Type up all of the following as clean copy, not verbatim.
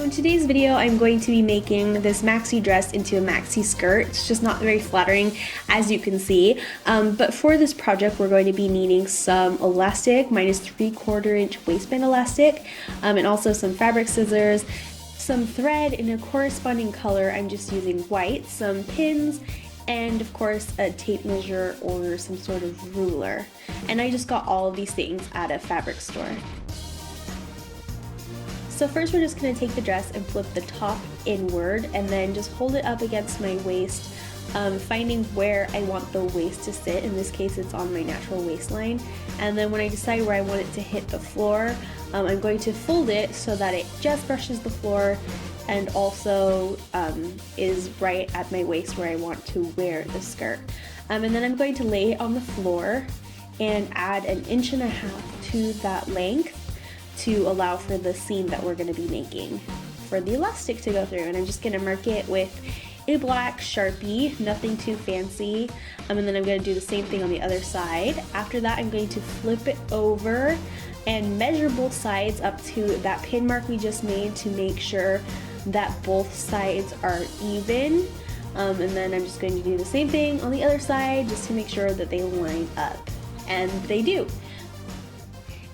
So in today's video, I'm going to be making this maxi dress into a maxi skirt. It's just not very flattering, as you can see. But for this project, we're going to be needing some elastic, minus 3/4 inch waistband elastic, and also some fabric scissors, some thread in a corresponding color. I'm just using white, some pins, and of course a tape measure or some sort of ruler. And I just got all of these things at a fabric store. So first we're just going to take the dress and flip the top inward and then just hold it up against my waist, finding where I want the waist to sit. In this case it's on my natural waistline. And then when I decide where I want it to hit the floor, I'm going to fold it so that it just brushes the floor and also is right at my waist where I want to wear the skirt. And then I'm going to lay it on the floor and add 1.5 inches to that length to allow for the seam that we're going to be making for the elastic to go through. And I'm just going to mark it with a black Sharpie, nothing too fancy. And then I'm going to do the same thing on the other side. After that, I'm going to flip it over and measure both sides up to that pin mark we just made to make sure that both sides are even. And then I'm just going to do the same thing on the other side just to make sure that they line up. And they do.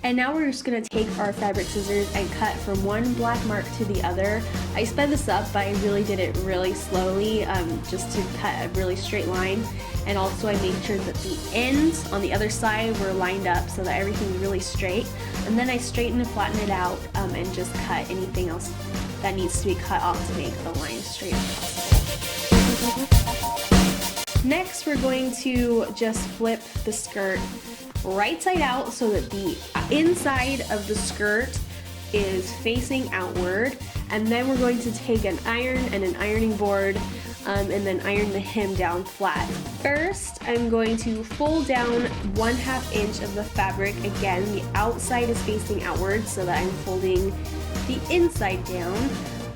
And now we're just going to take our fabric scissors and cut from one black mark to the other. I sped this up, but I really did it really slowly, just to cut a really straight line. And also I made sure that the ends on the other side were lined up so that everything's really straight. And then I straighten and flatten it out and just cut anything else that needs to be cut off to make the line straight as possible. Next, we're going to just flip the skirt right side out so that the inside of the skirt is facing outward, and then we're going to take an iron and an ironing board and then iron the hem down flat. First, I'm going to fold down 1/2 inch of the fabric. Again, the outside is facing outward so that I'm folding the inside down.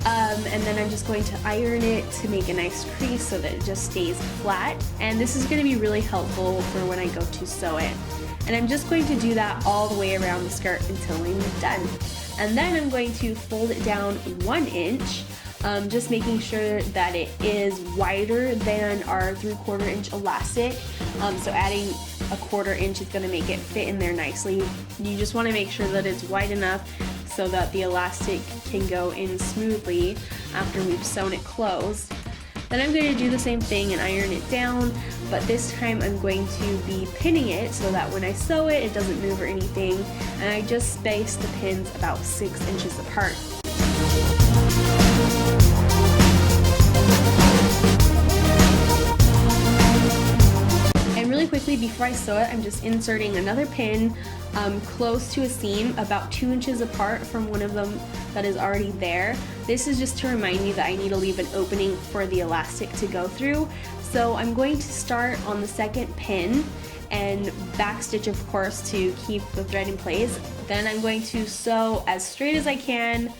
And then I'm just going to iron it to make a nice crease so that it just stays flat. And this is going to be really helpful for when I go to sew it. And I'm just going to do that all the way around the skirt until I'm done. And then I'm going to fold it down 1 inch, just making sure that it is wider than our 3/4 inch elastic. So adding 1/4 inch is going to make it fit in there nicely. You just want to make sure that it's wide enough so that the elastic can go in smoothly after we've sewn it closed. Then I'm going to do the same thing and iron it down, but this time I'm going to be pinning it so that when I sew it, it doesn't move or anything. And I just space the pins about 6 inches apart. And really quickly before I sew it, I'm just inserting another pin close to a seam about 2 inches apart from one of them that is already there. This is just to remind me that I need to leave an opening for the elastic to go through. So I'm going to start on the second pin and backstitch, of course, to keep the thread in place. Then I'm going to sew as straight as I can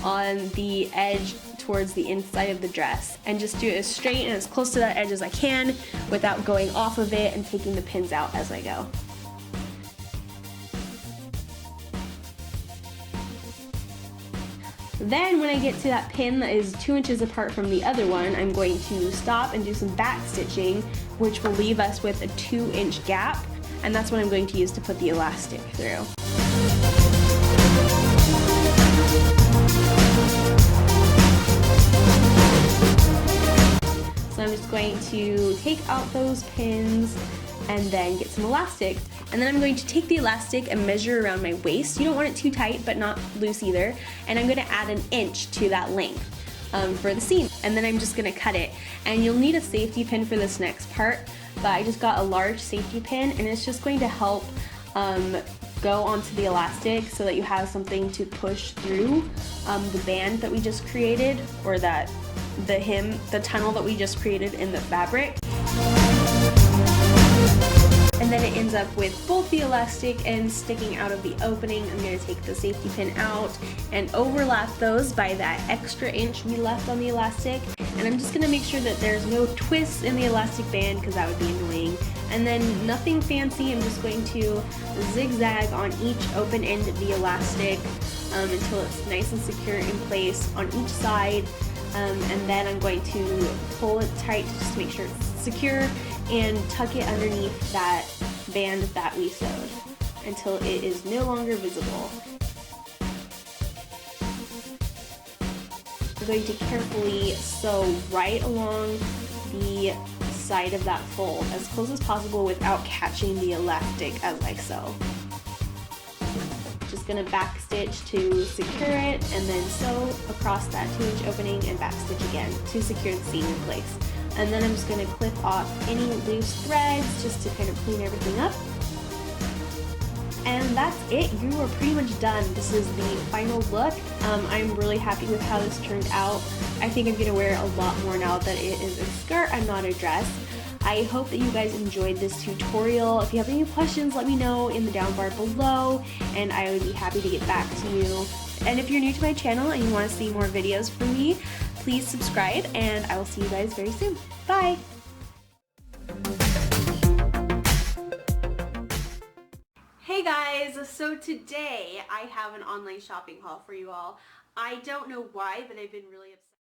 on the edge towards the inside of the dress, and just do it as straight and as close to that edge as I can without going off of it and taking the pins out as I go. Then when I get to that pin that is 2 inches apart from the other one, I'm going to stop and do some back stitching, which will leave us with a 2-inch gap, and that's what I'm going to use to put the elastic through. So I'm just going to take out those pins and then get some elastic. And then I'm going to take the elastic and measure around my waist. You don't want it too tight, but not loose either. And I'm going to add 1 inch to that length for the seam. And then I'm just going to cut it. And you'll need a safety pin for this next part, but I just got a large safety pin, and it's just going to help go onto the elastic so that you have something to push through the band that we just created, or the tunnel that we just created in the fabric. And then it ends up with both the elastic ends sticking out of the opening. I'm going to take the safety pin out and overlap those by that extra inch we left on the elastic. And I'm just going to make sure that there's no twists in the elastic band because that would be annoying. And then nothing fancy, I'm just going to zigzag on each open end of the elastic until it's nice and secure in place on each side. And then I'm going to pull it tight just to make sure it's secure and tuck it underneath that band that we sewed until it is no longer visible. We're going to carefully sew right along the side of that fold as close as possible without catching the elastic as I sew. Just gonna back stitch to secure it and then sew across that 2-inch opening and back stitch again to secure the seam in place. And then I'm just gonna clip off any loose threads just to kind of clean everything up. And that's it. You are pretty much done. This is the final look. I'm really happy with how this turned out. I think I'm gonna wear it a lot more now that it is a skirt and not a dress. I hope that you guys enjoyed this tutorial. If you have any questions, let me know in the down bar below, and I would be happy to get back to you. And if you're new to my channel and you want to see more videos from me, please subscribe, and I will see you guys very soon. Bye! Hey guys, so today I have an online shopping haul for you all. I don't know why, but I've been really upset.